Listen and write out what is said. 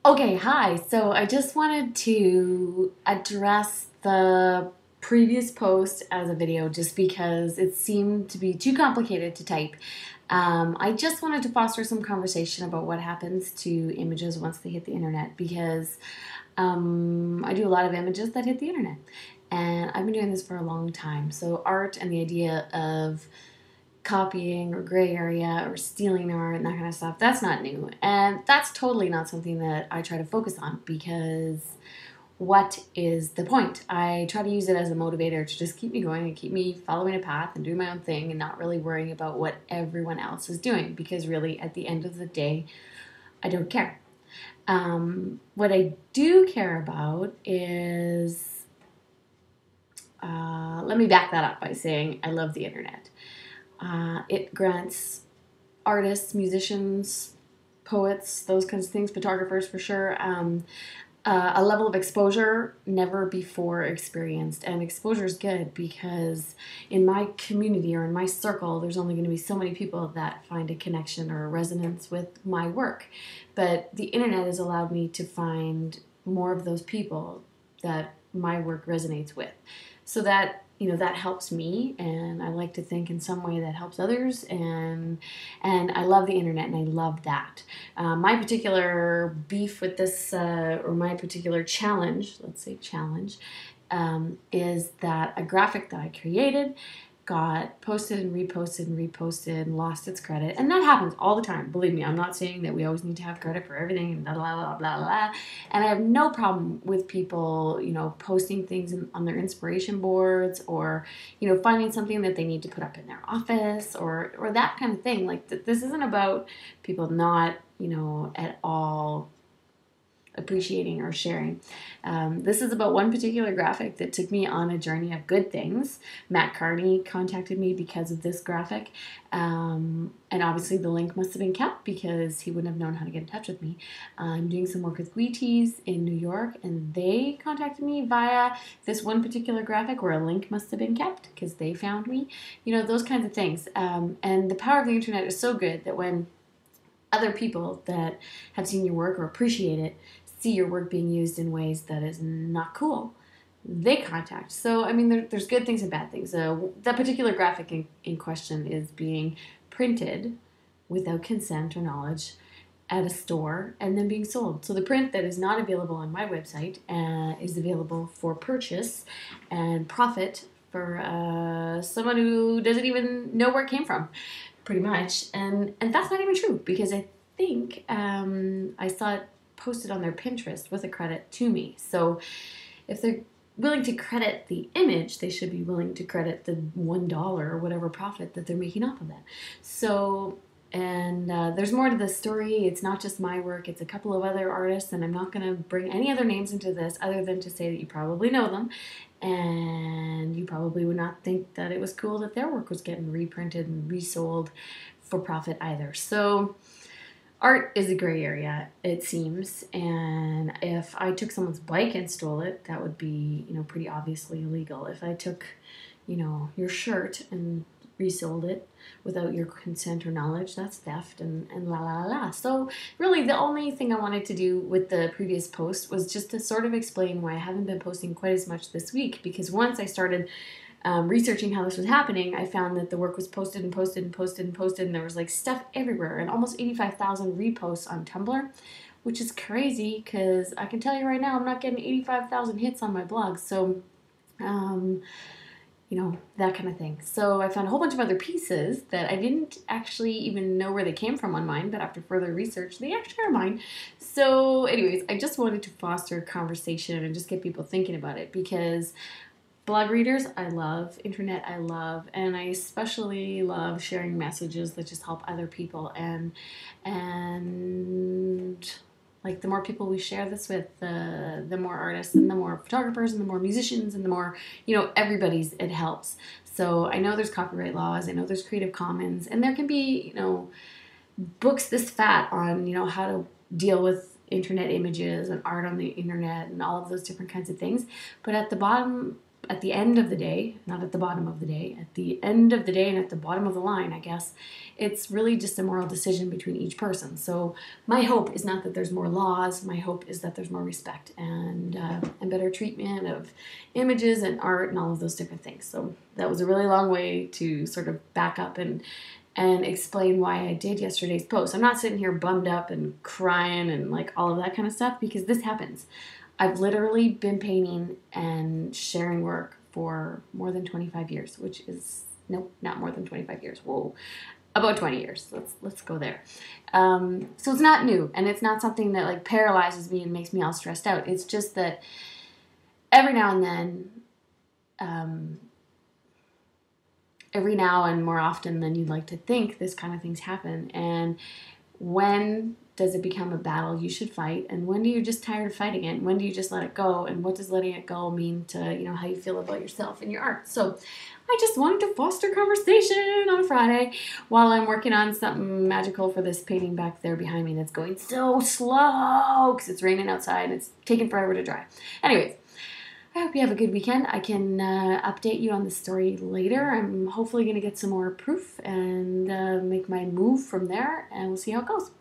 Okay, hi. So I just wanted to address the previous post as a video just because it seemed to be too complicated to type. I just wanted to foster some conversation about what happens to images once they hit the internet because I do a lot of images that hit the internet. And I've been doing this for a long time. So, art and the idea of copying or gray area or stealing art and that kind of stuff, that's not new. And that's totally not something that I try to focus on because what is the point? I try to use it as a motivator to just keep me going and keep me following a path and doing my own thing and not really worrying about what everyone else is doing because really at the end of the day, I don't care. What I do care about is, let me back that up by saying I love the internet. It grants artists, musicians, poets, those kinds of things, photographers for sure, a level of exposure never before experienced. And exposure is good because in my community or in my circle, there's only going to be so many people that find a connection or a resonance with my work. But the internet has allowed me to find more of those people that my work resonates with. So that that helps me, and I like to think in some way that helps others, and I love the internet, and I love that. My particular beef with this, or my particular challenge, let's say challenge, is that a graphic that I created got posted and reposted and reposted and lost its credit. And that happens all the time. Believe me, I'm not saying that we always need to have credit for everything and blah, blah, blah, blah, blah. And I have no problem with people, posting things on their inspiration boards or, finding something that they need to put up in their office or that kind of thing. Like, this isn't about people not, at all appreciating or sharing. This is about one particular graphic that took me on a journey of good things. Matt Carney contacted me because of this graphic, and obviously the link must have been kept because he wouldn't have known how to get in touch with me. I'm doing some work with Guitis in New York, and they contacted me via this one particular graphic where a link must have been kept because they found me. Those kinds of things. And the power of the internet is so good that when other people that have seen your work or appreciate it see your work being used in ways that is not cool, they contact. So, I mean, there's good things and bad things. That particular graphic in question is being printed without consent or knowledge at a store and then being sold. So the print that is not available on my website is available for purchase and profit for someone who doesn't even know where it came from, pretty much. And that's not even true because I think I saw it posted on their Pinterest with a credit to me. So if they're willing to credit the image, they should be willing to credit the $1 or whatever profit that they're making off of that. So, and there's more to this story. It's not just my work, it's a couple of other artists, and I'm not going to bring any other names into this other than to say that you probably know them, and you probably would not think that it was cool that their work was getting reprinted and resold for profit either. So, art is a gray area, it seems, and if I took someone's bike and stole it, that would be, pretty obviously illegal. If I took, your shirt and resold it without your consent or knowledge, that's theft and la la la. So really the only thing I wanted to do with the previous post was just to sort of explain why I haven't been posting quite as much this week, because once I started researching how this was happening, I found that the work was posted and posted and posted and posted, and there was like stuff everywhere, and almost 85,000 reposts on Tumblr, which is crazy because I can tell you right now I'm not getting 85,000 hits on my blog. So, that kind of thing. So I found a whole bunch of other pieces that I didn't actually even know where they came from on mine, but after further research, they actually are mine. So, anyways, I just wanted to foster conversation and just get people thinking about it because blog readers, I love. Internet, I love. And I especially love sharing messages that just help other people. And like the more people we share this with, the more artists and the more photographers and the more musicians and the more, everybody's, it helps. So I know there's copyright laws. I know there's Creative Commons. And there can be, books this fat on, how to deal with internet images and art on the internet and all of those different kinds of things. But at the bottom at the end of the day, not at the bottom of the day, at the end of the day and at the bottom of the line, I guess, it's really just a moral decision between each person. So my hope is not that there's more laws. My hope is that there's more respect and better treatment of images and art and all of those different things. So that was a really long way to sort of back up and explain why I did yesterday's post. I'm not sitting here bummed up and crying and like all of that kind of stuff, because this happens. I've literally been painting and sharing work for more than 25 years, which is, nope, not more than 25 years. Whoa, about 20 years. Let's go there. So it's not new, and it's not something that like paralyzes me and makes me all stressed out. It's just that every now and then, every now and more often than you'd like to think, this kind of things happen. And when does it become a battle you should fight, and when do you just tired of fighting it? When do you just let it go? And what does letting it go mean to, you know, how you feel about yourself and your art? So I just wanted to foster conversation on a Friday while I'm working on something magical for this painting back there behind me that's going so slow because it's raining outside and it's taking forever to dry. Anyways, I hope you have a good weekend. I can update you on the story later. I'm hopefully going to get some more proof and make my move from there, and we'll see how it goes.